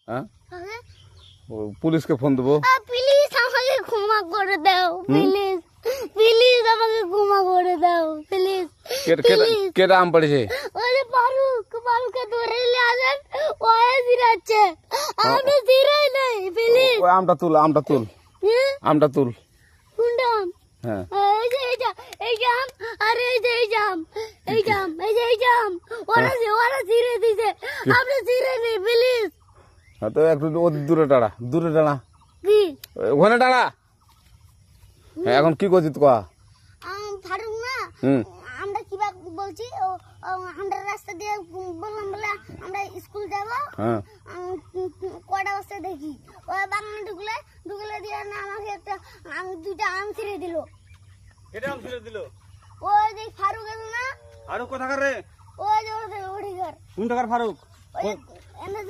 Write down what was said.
হ্যাঁ পুলিশকে ফোন দেবো। প্লিজ আমাকে ক্ষমা করে দাও, প্লিজ প্লিজ আমাকে ক্ষমা করে দাও, প্লিজ। কেটা আম পড়েছে? ওরে ফারুককে ধরে নিয়ে আসেন, ও জিরাচ্ছে, আমি জিরাই নাই, প্লিজ। ওই আমটা তুল আমটা তুল। কোনটা আম? হ্যাঁ এই জাম, আরে এই জাম, ওরা জিরে দিছে, আপনি জিরে নেই, প্লিজ। হ্যাঁ তো একটু দূরে দাঁড়া কি ওখানে দাঁড়া। হ্যাঁ এখন কি করছিস তো? ফারুক না, আমরা কিবা বলছি, আমরা রাস্তা দিয়ে বললাম বলে আমরা স্কুল যাব, কটা বস্তা দেখি ওই বাগানে ঢুকলে দিয়ে না আমাকে একটা দুইটা আম ছিঁড়ে দিল। এটা আম ছিঁড়ে দিল? ওই যে ফারুক এলো না, ফারুক কোথাকার রে? ওই যে ওঠি ঘর। কোন টাকার ফারুক? এনে